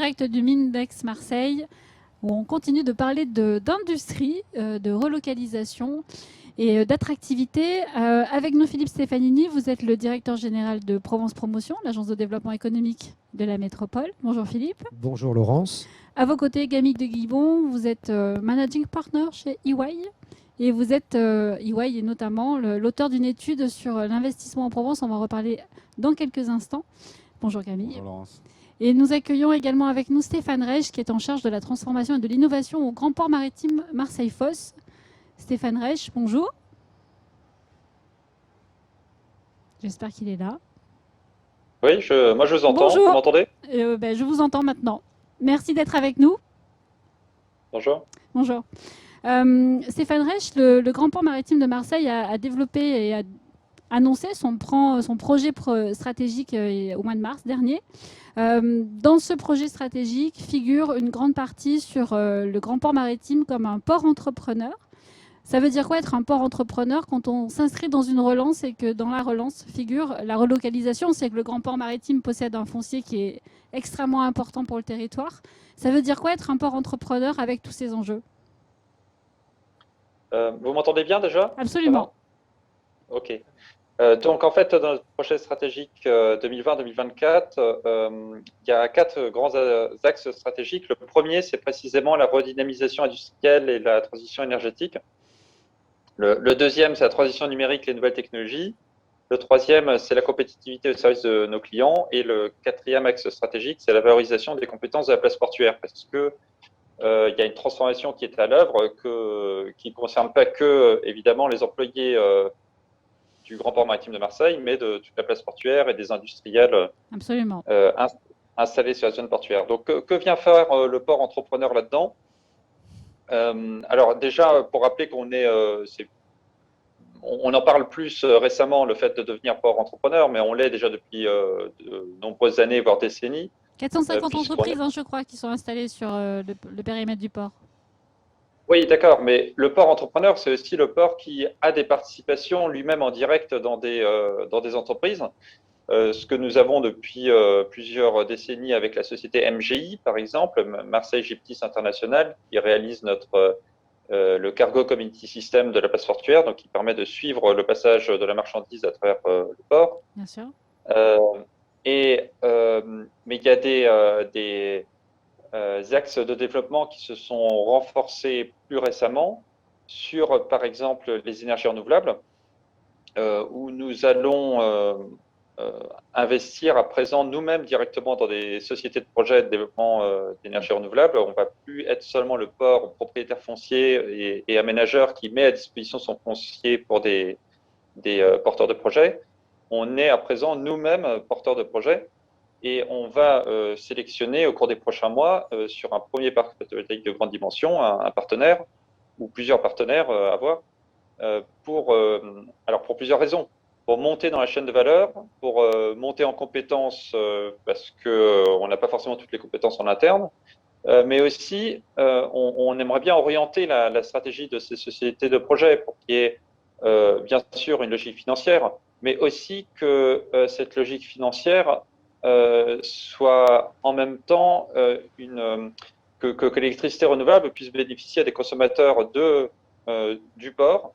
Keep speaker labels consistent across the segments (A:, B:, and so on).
A: direct du Mindex Marseille, où on continue de parler d'industrie, de relocalisation et d'attractivité. Avec nous, Philippe Stefanini, vous êtes le directeur général de Provence Promotion, l'agence de développement économique de la métropole. Bonjour Philippe.
B: Bonjour Laurence.
A: À vos côtés, Gamig de Guibon, vous êtes managing partner chez EY. Et vous êtes, EY est notamment l'auteur d'une étude sur l'investissement en Provence. On va en reparler dans quelques instants. Bonjour Camille.
C: Bonjour Laurence.
A: Et nous accueillons également avec nous Stéphane Reich, qui est en charge de la transformation et de l'innovation au Grand Port Maritime Marseille-Fos. Stéphane Reich, bonjour. J'espère qu'il est là.
D: Oui, moi je vous entends.
A: Bonjour.
D: Vous m'entendez?
A: Je vous entends maintenant. Merci d'être avec nous.
D: Bonjour.
A: Bonjour. Stéphane Reich, le Grand Port Maritime de Marseille a développé et a annoncé son projet stratégique au mois de mars dernier. Dans ce projet stratégique figure une grande partie sur le Grand Port Maritime comme un port entrepreneur. Ça veut dire quoi être un port entrepreneur quand on s'inscrit dans une relance et que dans la relance figure la relocalisation? C'est que le Grand Port Maritime possède un foncier qui est extrêmement important pour le territoire. Ça veut dire quoi être un port entrepreneur avec tous ces enjeux?
D: Vous m'entendez bien déjà?
A: Absolument.
D: Ok. Donc en fait, dans notre projet stratégique 2020-2024, il y a 4 grands axes stratégiques. Le premier, c'est précisément la redynamisation industrielle et la transition énergétique. Le deuxième, c'est la transition numérique et les nouvelles technologies. Le troisième, c'est la compétitivité au service de nos clients. Et le quatrième axe stratégique, c'est la valorisation des compétences de la place portuaire. Parce que il y a une transformation qui est à l'œuvre, qui ne concerne pas que, évidemment, les employés du Grand Port Maritime de Marseille, mais de toute la place portuaire et des industriels installés sur la zone portuaire. Donc, que vient faire le port entrepreneur là-dedans? Alors déjà, pour rappeler on en parle plus récemment, le fait de devenir port entrepreneur, mais on l'est déjà depuis de nombreuses années, voire décennies.
A: 450 entreprises, je crois, qui sont installées sur le périmètre du port.
D: Oui, d'accord, mais le port entrepreneur, c'est aussi le port qui a des participations lui-même en direct dans des entreprises. Ce que nous avons depuis plusieurs décennies avec la société MGI, par exemple, Marseille Gyptis International, qui réalise le Cargo Community System de la place portuaire, donc qui permet de suivre le passage de la marchandise à travers le port.
A: Bien sûr.
D: Mais il y a des axes de développement qui se sont renforcés plus récemment sur, par exemple, les énergies renouvelables, où nous allons investir à présent nous-mêmes directement dans des sociétés de projet de développement d'énergie renouvelable. On ne va plus être seulement le port propriétaire foncier et aménageur qui met à disposition son foncier pour des porteurs de projets. On est à présent nous-mêmes porteurs de projets et on va sélectionner au cours des prochains mois sur un premier parc photovoltaïque de grande dimension un partenaire ou plusieurs partenaires à voir pour plusieurs raisons. Pour monter dans la chaîne de valeur, pour monter en compétences parce qu'on n'a pas forcément toutes les compétences en interne, mais aussi on aimerait bien orienter la stratégie de ces sociétés de projet pour qu'il y ait bien sûr une logique financière, mais aussi que cette logique financière soit en même temps que l'électricité renouvelable puisse bénéficier à des consommateurs du port.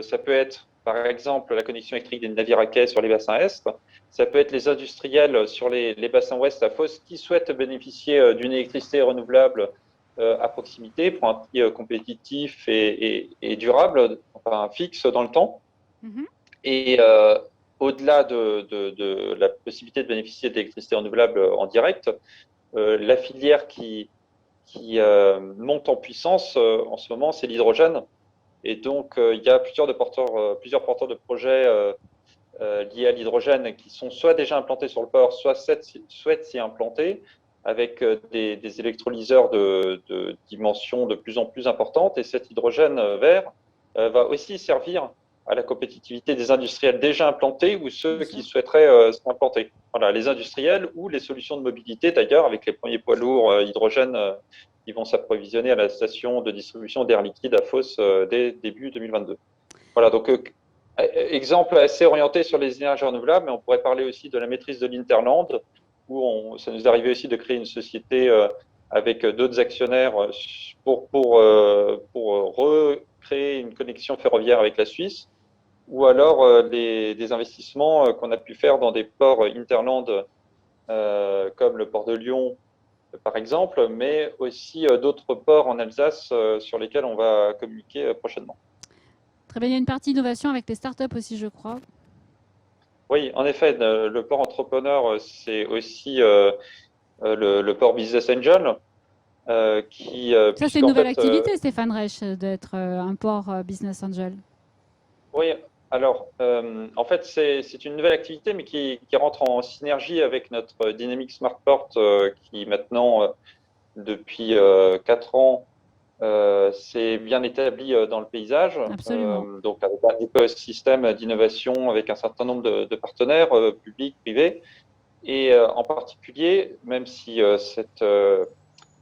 D: Ça peut être par exemple la connexion électrique des navires à quai sur les bassins Est, ça peut être les industriels sur les bassins Ouest à Fos qui souhaitent bénéficier d'une électricité renouvelable à proximité pour un prix compétitif et durable, enfin fixe dans le temps. Et au-delà de la possibilité de bénéficier d'électricité renouvelable en direct, la filière qui monte en puissance en ce moment, c'est l'hydrogène. Et donc, il y a plusieurs porteurs de projets liés à l'hydrogène qui sont soit déjà implantés sur le port, soit souhaitent s'y implanter avec des électrolyseurs de dimensions de plus en plus importantes. Et cet hydrogène vert va aussi servir à la compétitivité des industriels déjà implantés ou ceux qui souhaiteraient s'implanter. Voilà, les industriels ou les solutions de mobilité, d'ailleurs, avec les premiers poids lourds hydrogène qui vont s'approvisionner à la station de distribution d'air liquide à Fos dès début 2022. Voilà, donc exemple assez orienté sur les énergies renouvelables, mais on pourrait parler aussi de la maîtrise de l'Hinterland, où ça nous est arrivé aussi de créer une société avec d'autres actionnaires pour recréer une connexion ferroviaire avec la Suisse, ou alors des investissements qu'on a pu faire dans des ports hinterland comme le port de Lyon, par exemple, mais aussi d'autres ports en Alsace sur lesquels on va communiquer prochainement.
A: Très bien, il y a une partie innovation avec les startups aussi, je crois.
D: Oui, en effet, le port entrepreneur, c'est aussi le port Business Angel,
A: Ça, c'est une
D: puisqu'en
A: nouvelle
D: fait,
A: activité, Stéphane Reich, d'être un port Business Angel.
D: oui, alors, en fait, c'est une nouvelle activité, mais qui rentre en synergie avec notre Dynamic Smart Port, qui maintenant, depuis 4 ans, s'est bien établi dans le paysage,
A: Absolument.
D: donc avec un écosystème d'innovation avec un certain nombre de partenaires publics, privés, et en particulier, même si cette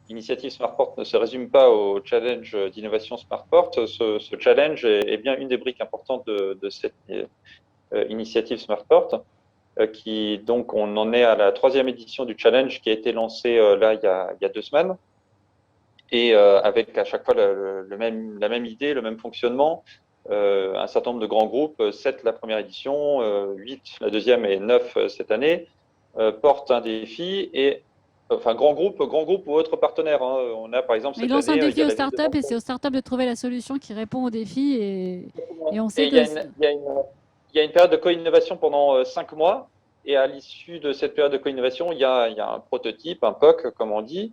D: initiative SmartPort ne se résume pas au challenge d'innovation SmartPort, ce challenge est bien une des briques importantes de cette initiative SmartPort, qui donc on en est à la 3e édition du challenge qui a été lancée là il y a 2 semaines. Et avec à chaque fois la même idée, le même fonctionnement, un certain nombre de grands groupes, 7 la première édition, 8 la deuxième et 9 cette année, portent un défi et enfin grand groupe ou autres partenaires. Hein. On a par exemple
A: Il
D: cette
A: lance un
D: année, il y
A: défi
D: a
A: aux
D: la ville de
A: startups et c'est
D: Marseille.
A: aux startups de trouver la solution qui répond au défi. Et on
D: Et
A: sait que
D: il y a une période de co-innovation pendant 5 mois. Et à l'issue de cette période de co-innovation, il y a un prototype, un POC, comme on dit.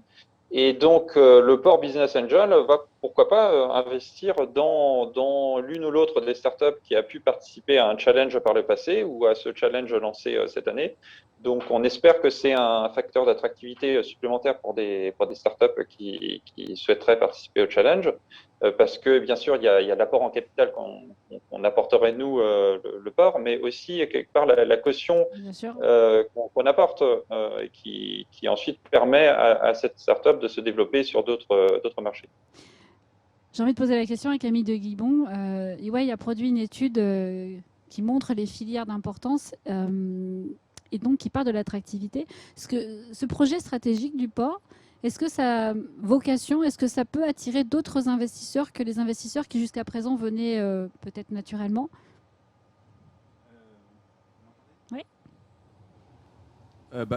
D: Et donc, le port Business Angel va, pourquoi pas, investir dans l'une ou l'autre des startups qui a pu participer à un challenge par le passé ou à ce challenge lancé cette année. Donc, on espère que c'est un facteur d'attractivité supplémentaire pour des startups qui souhaiteraient participer au challenge. Parce que, bien sûr, il y a l'apport en capital qu'on apporterait, nous, le port, mais aussi, quelque part, la caution
A: bien sûr.
D: qu'on apporte et qui ensuite permet à cette startup de se développer sur d'autres marchés.
A: J'ai envie de poser la question à Camille de Guibon. EY a produit une étude qui montre les filières d'importance et donc qui part de l'attractivité. Ce projet stratégique du port, est-ce que ça a vocation, est-ce que ça peut attirer d'autres investisseurs que les investisseurs qui jusqu'à présent venaient peut-être naturellement? Oui.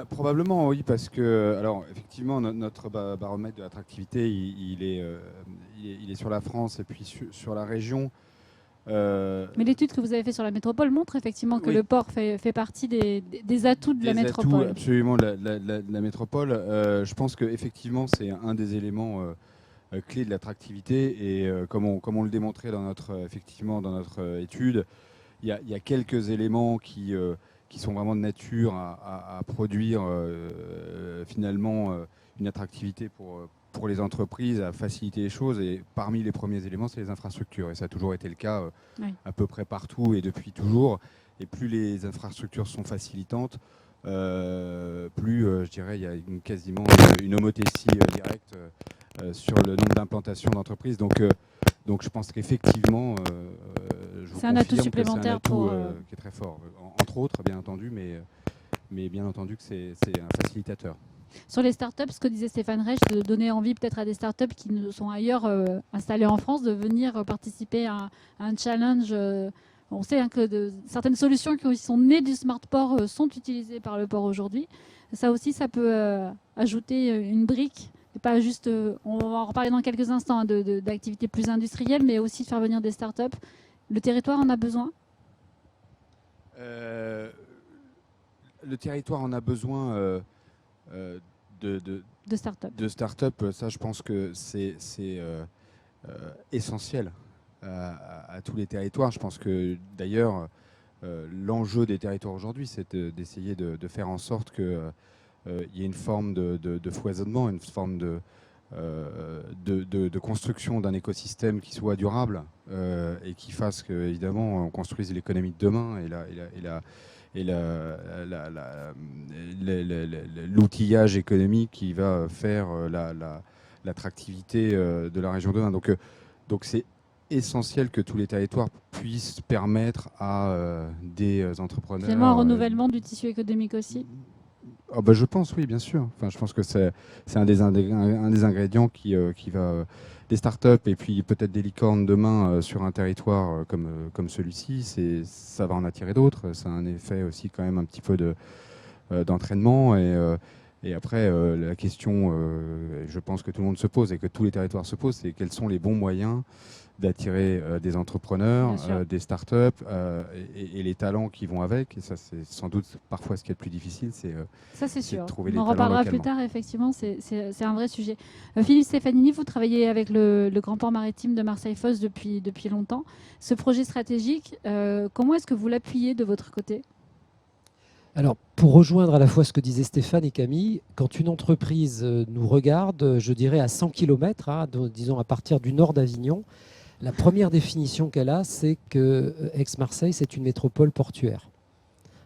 B: Probablement, oui, parce que, alors, effectivement, notre baromètre de l'attractivité, il est sur la France et puis sur la région.
A: Mais l'étude que vous avez faite sur la métropole montre effectivement que
B: oui,
A: le port fait partie des atouts de la métropole.
B: Atouts absolument de la métropole. Je pense qu'effectivement, c'est un des éléments clés de l'attractivité. Et comme on le démontrait effectivement dans notre étude, il y a quelques éléments qui sont vraiment de nature à produire finalement une attractivité pour les entreprises, à faciliter les choses. Et parmi les premiers éléments, c'est les infrastructures. Et ça a toujours été le cas
A: Oui.
B: à peu près partout et depuis toujours. Et plus les infrastructures sont facilitantes, plus, je dirais, il y a quasiment une homothétie directe sur le nombre d'implantations d'entreprises. Donc, je pense qu'effectivement,
A: c'est un atout supplémentaire
B: qui est très fort. Entre autres, bien entendu, mais bien entendu que c'est un facilitateur.
A: Sur les startups, ce que disait Stéphane Reich, de donner envie peut-être à des startups qui sont ailleurs installées en France de venir participer à un challenge. On sait que certaines solutions qui sont nées du Smart Port sont utilisées par le port aujourd'hui. Ça aussi, ça peut ajouter une brique. Et pas juste, on va en reparler dans quelques instants, d'activités plus industrielles, mais aussi de faire venir des startups. Le territoire en a besoin ?
B: Le territoire en a besoin de start-up. Ça, je pense que c'est essentiel à tous les territoires. Je pense que d'ailleurs, l'enjeu des territoires aujourd'hui, c'est d'essayer de faire en sorte qu'il y ait une forme de foisonnement, une forme de construction d'un écosystème qui soit durable et qui fasse que, évidemment, on construise l'économie de demain et l'outillage économique qui va faire l'attractivité de la région de demain. Donc c'est essentiel que tous les territoires puissent permettre à des entrepreneurs...
A: Finalement, un renouvellement du tissu économique aussi.
B: Je pense, oui, bien sûr. Enfin, je pense que c'est un des ingrédients qui va des startups et puis peut-être des licornes demain sur un territoire comme celui-ci. Ça va en attirer d'autres. Ça a un effet aussi quand même un petit peu d'entraînement. Et après, la question, je pense que tout le monde se pose et que tous les territoires se posent, c'est quels sont les bons moyens d'attirer des entrepreneurs, des startups et les talents qui vont avec. Et ça, c'est sans doute parfois ce qui est le plus difficile,
A: ça, c'est sûr.
B: de trouver
A: On
B: les
A: en
B: talents
A: reparlera
B: localement.
A: plus tard, effectivement, c'est un vrai sujet. Philippe Stefanini, vous travaillez avec le Grand Port Maritime de Marseille-Fos depuis longtemps. Ce projet stratégique, comment est-ce que vous l'appuyez de votre côté ?
C: Alors, pour rejoindre à la fois ce que disaient Stéphane et Camille, quand une entreprise nous regarde, je dirais à 100 km, disons à partir du nord d'Avignon, la première définition qu'elle a, c'est que Aix-Marseille, c'est une métropole portuaire.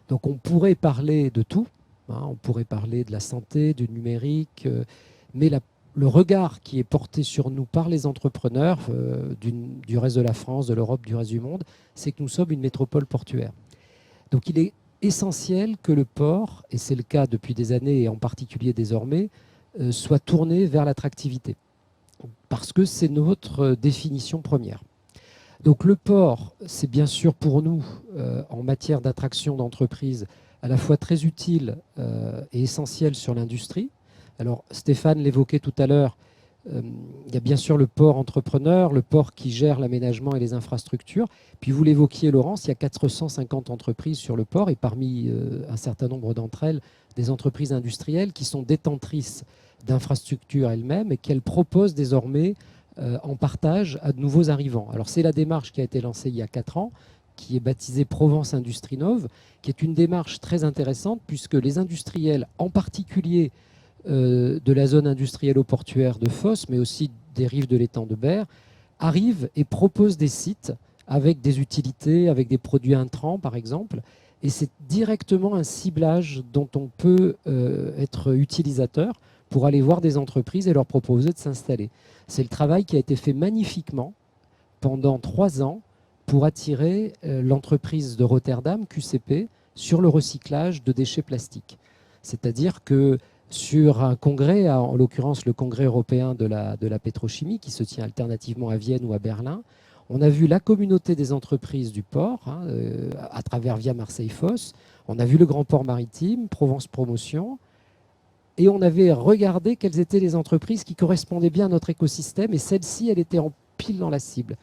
C: Donc on pourrait parler de tout, on pourrait parler de la santé, du numérique, mais le regard qui est porté sur nous par les entrepreneurs du reste de la France, de l'Europe, du reste du monde, c'est que nous sommes une métropole portuaire. Donc il est essentiel que le port, et c'est le cas depuis des années et en particulier désormais, soit tourné vers l'attractivité. Parce que c'est notre définition première. Donc le port, c'est bien sûr pour nous, en matière d'attraction d'entreprises, à la fois très utile et essentiel sur l'industrie. Alors Stéphane l'évoquait tout à l'heure, il y a bien sûr le port entrepreneur, le port qui gère l'aménagement et les infrastructures. Puis vous l'évoquiez, Laurence, il y a 450 entreprises sur le port et parmi un certain nombre d'entre elles, des entreprises industrielles qui sont détentrices d'infrastructures elles-mêmes et qu'elles proposent désormais en partage à de nouveaux arrivants. Alors c'est la démarche qui a été lancée il y a 4 ans, qui est baptisée Provence Industrie Nove, qui est une démarche très intéressante puisque les industriels, en particulier de la zone industrielle portuaire de Fos, mais aussi des rives de l'étang de Berre, arrivent et proposent des sites avec des utilités, avec des produits intrants par exemple, et c'est directement un ciblage dont on peut être utilisateur pour aller voir des entreprises et leur proposer de s'installer. C'est le travail qui a été fait magnifiquement pendant 3 ans pour attirer l'entreprise de Rotterdam, QCP, sur le recyclage de déchets plastiques. C'est-à-dire que sur un congrès, en l'occurrence le congrès européen de la pétrochimie, qui se tient alternativement à Vienne ou à Berlin, on a vu la communauté des entreprises du port, à travers Via Marseille-Fos, on a vu le Grand Port Maritime, Provence Promotion, et on avait regardé quelles étaient les entreprises qui correspondaient bien à notre écosystème, et celle-ci, elle était en pile dans la cible.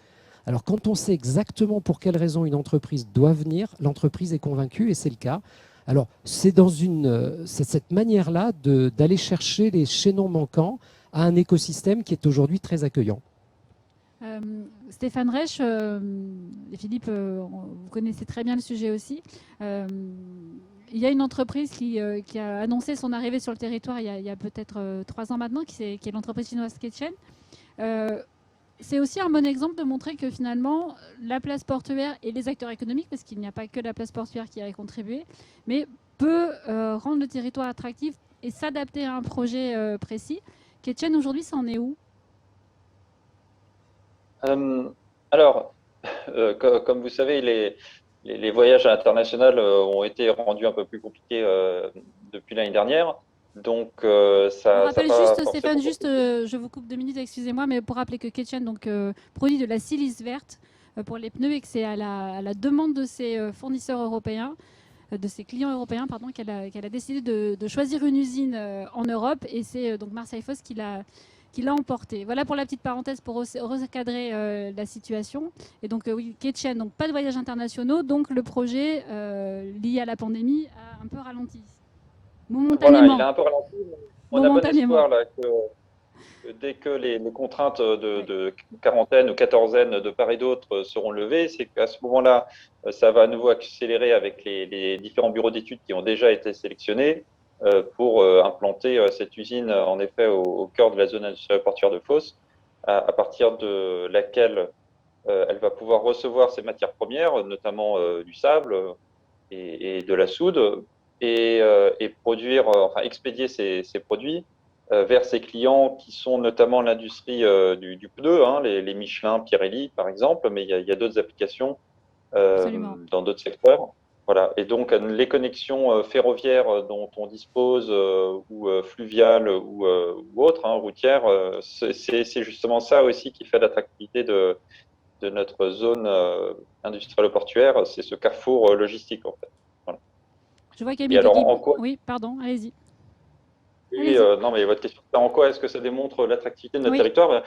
C: Alors quand on sait exactement pour quelles raisons une entreprise doit venir, l'entreprise est convaincue, et c'est le cas. Alors, c'est cette manière-là d'aller chercher les chaînons manquants à un écosystème qui est aujourd'hui très accueillant.
A: Stéphane Reich, et Philippe, vous connaissez très bien le sujet aussi. Il y a une entreprise qui a annoncé son arrivée sur le territoire il y a peut-être 3 ans maintenant, qui est l'entreprise chinoise Ketchen. C'est aussi un bon exemple de montrer que finalement, la place portuaire et les acteurs économiques, parce qu'il n'y a pas que la place portuaire qui a contribué, mais peut rendre le territoire attractif et s'adapter à un projet précis. Ketchen, aujourd'hui, ça en est où ?
D: Alors, comme vous savez, les voyages internationaux ont été rendus un peu plus compliqués depuis l'année dernière. Donc, ça.
A: On rappelle juste, Stéphane, je vous coupe 2 minutes, excusez-moi, mais pour rappeler que Ketchen produit de la silice verte pour les pneus et que c'est à la demande de ses fournisseurs européens, de ses clients européens, pardon, qu'elle a décidé de choisir une usine en Europe, et c'est donc Marseille-Fos qui l'a emporté. Voilà pour la petite parenthèse pour recadrer la situation. Et donc oui, Ketchen, donc pas de voyages internationaux, donc le projet lié à la pandémie a un peu ralenti. Momentanément.
D: Voilà, il a un peu ralenti. On a bon espoir là, que dès que les contraintes de quarantaine ou quatorzaine de part et d'autre seront levées, c'est qu'à ce moment-là, ça va à nouveau accélérer avec les différents bureaux d'études qui ont déjà été sélectionnés pour implanter cette usine, en effet, au cœur de la zone industrielle portuaire de Fos, à partir de laquelle elle va pouvoir recevoir ces matières premières, notamment du sable et de la soude, et produire, expédier ces produits vers ses clients qui sont notamment l'industrie du pneu, les Michelin, Pirelli par exemple, mais il y a d'autres applications dans d'autres secteurs. Voilà. Et donc, les connexions ferroviaires dont on dispose, ou fluviales ou autres, hein, routières, c'est justement ça aussi qui fait l'attractivité de notre zone industrielle portuaire, c'est ce carrefour logistique, en fait. Voilà.
A: Je vois
D: Et
A: Camille de
D: alors,
A: Guibon.
D: en quoi,
A: Oui, pardon, allez-y.
D: oui,
A: Allez-y.
D: non, mais votre question, c'est en quoi est-ce que ça démontre l'attractivité de notre
A: Oui,
D: territoire?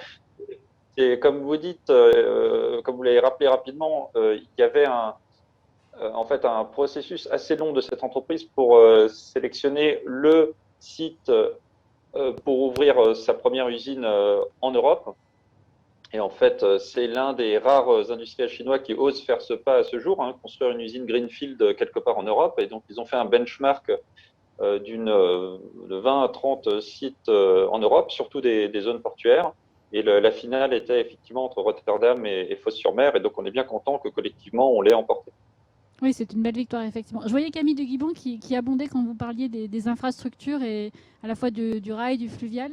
D: Et comme vous dites, comme vous l'avez rappelé rapidement, il y avait en fait un processus assez long de cette entreprise pour sélectionner le site pour ouvrir sa première usine en Europe. Et en fait, c'est l'un des rares industriels chinois qui osent faire ce pas à ce jour, hein, construire une usine Greenfield quelque part en Europe. Et donc, ils ont fait un benchmark de 20 à 30 sites en Europe, surtout des zones portuaires. Et la finale était effectivement entre Rotterdam et Fos-sur-Mer. Et donc, on est bien content que collectivement, on l'ait emporté.
A: oui, c'est une belle victoire, effectivement. Je voyais Camille de Guibon qui abondait quand vous parliez des infrastructures et à la fois du rail, du fluvial.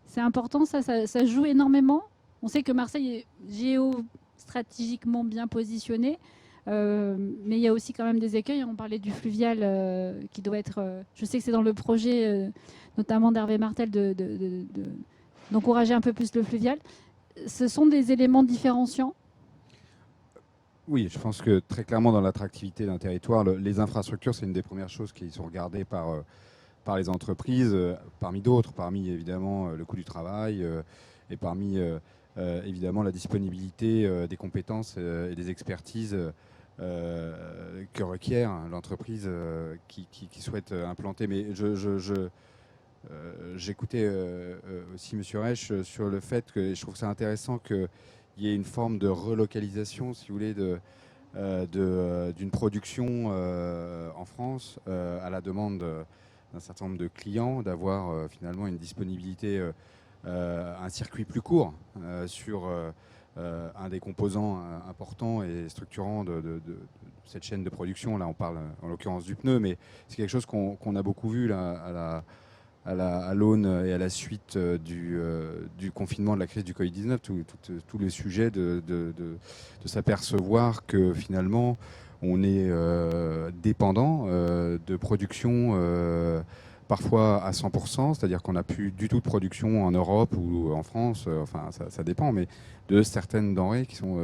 A: C'est important, ça joue énormément. On sait que Marseille est géostratégiquement bien positionné, mais il y a aussi quand même des écueils. On parlait du fluvial qui doit être... je sais que c'est dans le projet, notamment d'Hervé Martel, d'encourager un peu plus le fluvial. Ce sont des éléments différenciants.
B: Oui, je pense que très clairement dans l'attractivité d'un territoire, les infrastructures, c'est une des premières choses qui sont regardées par les entreprises, parmi d'autres, parmi évidemment le coût du travail et parmi évidemment la disponibilité des compétences et des expertises que requiert l'entreprise qui souhaite implanter. Mais j'écoutais aussi M. Reich sur le fait que je trouve ça intéressant qu'il y ait une forme de relocalisation, si vous voulez, d'une production en France à la demande d'un certain nombre de clients, d'avoir finalement une disponibilité, un circuit plus court sur un des composants importants et structurants de cette chaîne de production. Là, on parle en l'occurrence du pneu, mais c'est quelque chose qu'on a beaucoup vu là, à l'aune et à la suite du confinement, de la crise du Covid-19, tous les sujets de s'apercevoir que finalement on est dépendant de production parfois à 100%, c'est-à-dire qu'on n'a plus du tout de production en Europe ou en France, enfin ça dépend, mais de certaines denrées qui sont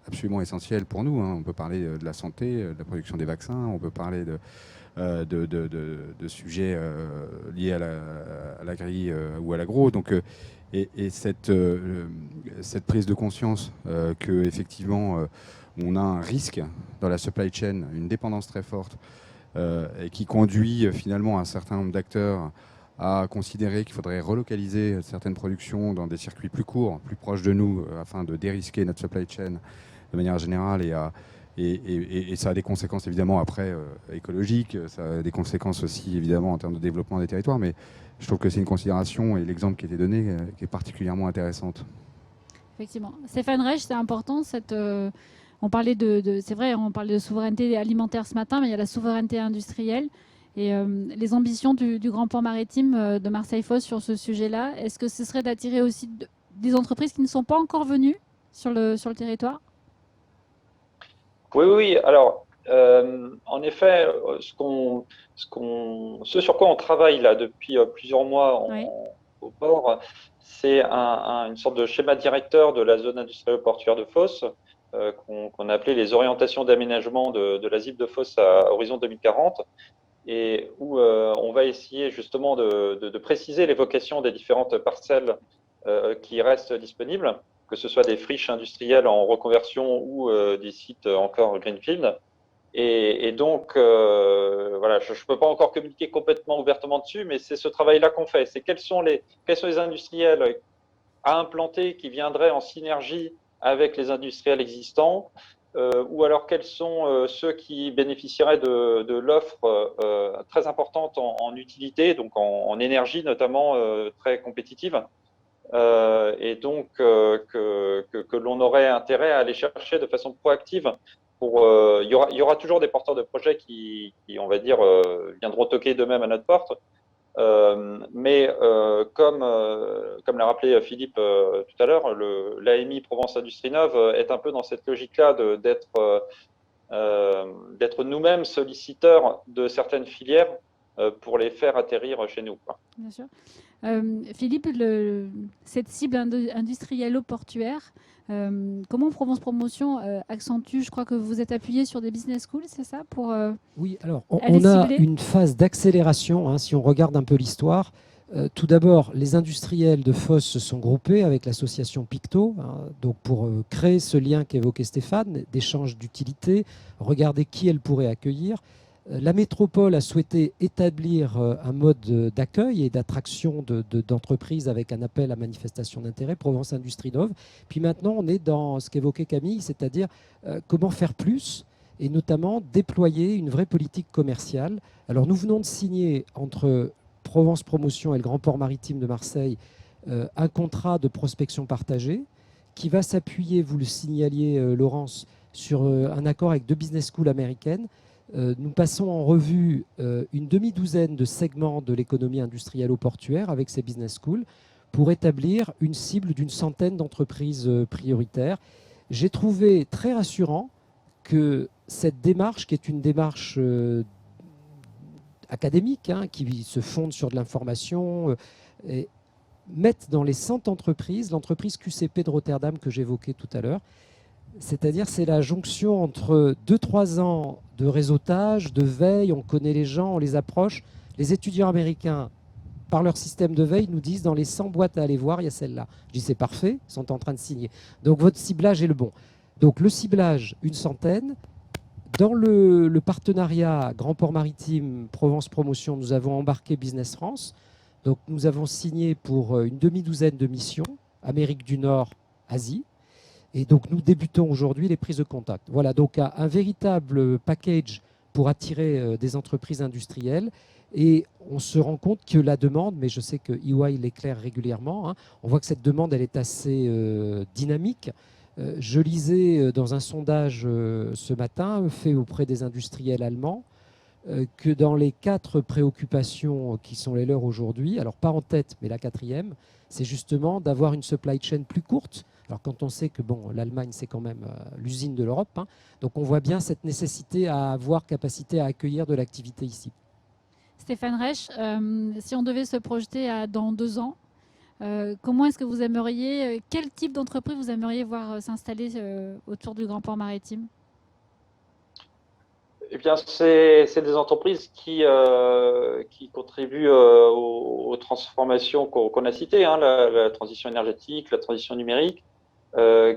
B: absolument essentielles pour nous, hein. On peut parler de la santé, de la production des vaccins, on peut parler de sujets liés à la grille ou à l'agro. Donc, et cette prise de conscience que effectivement on a un risque dans la supply chain, une dépendance très forte, et qui conduit finalement un certain nombre d'acteurs à considérer qu'il faudrait relocaliser certaines productions dans des circuits plus courts, plus proches de nous, afin de dérisquer notre supply chain de manière générale et ça a des conséquences évidemment après écologiques, ça a des conséquences aussi évidemment en termes de développement des territoires, mais je trouve que c'est une considération et l'exemple qui a été donné qui est particulièrement intéressante.
A: Effectivement. Stéphane Reich, c'est important. On parlait c'est vrai, on parlait de souveraineté alimentaire ce matin, mais il y a la souveraineté industrielle et les ambitions du Grand Port Maritime de Marseille-Fos sur ce sujet-là. Est-ce que ce serait d'attirer aussi des entreprises qui ne sont pas encore venues sur le territoire ?
D: Oui, oui. Alors, en effet, ce sur quoi on travaille là depuis plusieurs mois
A: Oui.
D: au port, c'est une sorte de schéma directeur de la zone industrielle portuaire de Fos, qu'on a appelé les orientations d'aménagement de la ZIP de Fos à horizon 2040, et où on va essayer justement de préciser les vocations des différentes parcelles qui restent disponibles, que ce soit des friches industrielles en reconversion ou des sites encore greenfield. Et donc, voilà, je ne peux pas encore communiquer complètement ouvertement dessus, mais c'est ce travail-là qu'on fait. C'est quels sont les industriels à implanter qui viendraient en synergie avec les industriels existants, ou alors quels sont ceux qui bénéficieraient de l'offre très importante en utilité, donc en énergie notamment très compétitive. Et donc que l'on aurait intérêt à aller chercher de façon proactive. Il y aura toujours des porteurs de projets qui on va dire, viendront toquer d'eux-mêmes à notre porte. Mais comme l'a rappelé Philippe tout à l'heure, l'AMI Provence Industrie Neuve est un peu dans cette logique-là d'être d'être nous-mêmes solliciteurs de certaines filières pour les faire atterrir chez nous, quoi.
A: Bien sûr. Philippe, cette cible industriello-portuaire, comment Provence Promotion accentue? Je crois que vous êtes appuyé sur des business schools, c'est ça pour,
C: Oui, alors
A: elle est
C: on a
A: ciblée
C: une phase d'accélération, hein, si on regarde un peu l'histoire. Tout d'abord, les industriels de Fos se sont groupés avec l'association Picto, hein, donc pour créer ce lien qu'évoquait Stéphane, d'échange d'utilité, regarder qui elle pourrait accueillir. La métropole a souhaité établir un mode d'accueil et d'attraction d'entreprises avec un appel à manifestation d'intérêt, Provence Industrie Nove. Puis maintenant, on est dans ce qu'évoquait Camille, c'est-à-dire comment faire plus et notamment déployer une vraie politique commerciale. Alors nous venons de signer entre Provence Promotion et le Grand Port Maritime de Marseille un contrat de prospection partagée qui va s'appuyer, vous le signaliez Laurence, sur un accord avec 2 business schools américaines. Nous passons en revue une demi-douzaine de segments de l'économie industrielle portuaire avec ces business schools pour établir une cible d'une centaine d'entreprises prioritaires. J'ai trouvé très rassurant que cette démarche, qui est une démarche académique, hein, qui se fonde sur de l'information, mette dans les 100 entreprises l'entreprise QCP de Rotterdam que j'évoquais tout à l'heure. C'est-à-dire c'est la jonction entre 2-3 ans de réseautage, de veille, on connaît les gens, on les approche. Les étudiants américains, par leur système de veille, nous disent dans les 100 boîtes à aller voir, il y a celle-là. Je dis c'est parfait, ils sont en train de signer. Donc votre ciblage est le bon. Donc le ciblage, une centaine. Dans le partenariat Grand Port Maritime, Provence Promotion, nous avons embarqué Business France. Donc nous avons signé pour une demi-douzaine de missions, Amérique du Nord, Asie. Et donc nous débutons aujourd'hui les prises de contact. Voilà, donc un véritable package pour attirer des entreprises industrielles. Et on se rend compte que la demande, mais je sais que EY l'éclaire régulièrement, hein, on voit que cette demande, elle est assez dynamique. Je lisais dans un sondage ce matin, fait auprès des industriels allemands, que dans les 4 préoccupations qui sont les leurs aujourd'hui, alors pas en tête, mais la 4e, c'est justement d'avoir une supply chain plus courte. Alors quand on sait que bon, l'Allemagne, c'est quand même l'usine de l'Europe, hein, donc on voit bien cette nécessité à avoir capacité à accueillir de l'activité ici.
A: Stéphane Reich, si on devait se projeter dans 2 ans, comment est-ce que vous aimeriez, quel type d'entreprise vous aimeriez voir s'installer autour du Grand Port Maritime?
D: Eh bien, c'est des entreprises qui contribuent aux transformations qu'on a citées, hein, la transition énergétique, la transition numérique,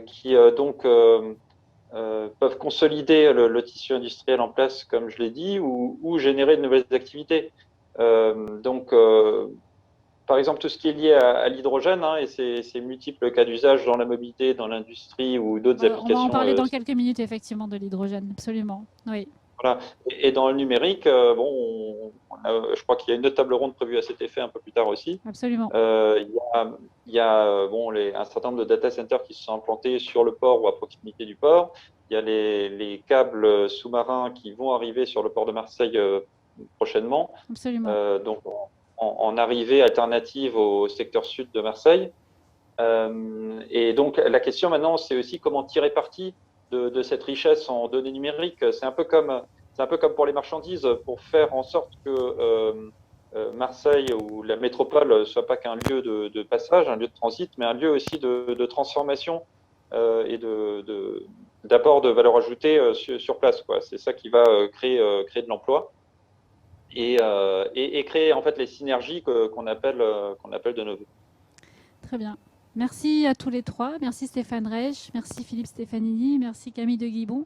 D: qui donc peuvent consolider le tissu industriel en place, comme je l'ai dit, ou générer de nouvelles activités. Par exemple, tout ce qui est lié à l'hydrogène, hein, et ces multiples cas d'usage dans la mobilité, dans l'industrie ou d'autres applications.
A: On va en parler dans quelques minutes, effectivement, de l'hydrogène, absolument. Oui.
D: Voilà. Et dans le numérique, je crois qu'il y a une autre table ronde prévue à cet effet un peu plus tard aussi.
A: Absolument.
D: Il y a un certain nombre de data centers qui se sont implantés sur le port ou à proximité du port. Il y a les câbles sous-marins qui vont arriver sur le port de Marseille prochainement.
A: Absolument.
D: Donc, en arrivée alternative au secteur sud de Marseille. Et donc, la question maintenant, c'est aussi comment tirer parti de cette richesse en données numériques. C'est un peu comme pour les marchandises, pour faire en sorte que Marseille ou la métropole ne soit pas qu'un lieu de passage, un lieu de transit, mais un lieu aussi de transformation et d'apport de valeur ajoutée sur place, quoi. C'est ça qui va créer de l'emploi et créer en fait les synergies qu'on appelle de nos voeux.
A: Très bien. Merci à tous les 3. Merci Stéphane Reich, merci Philippe Stefanini, merci Camille de Guibon.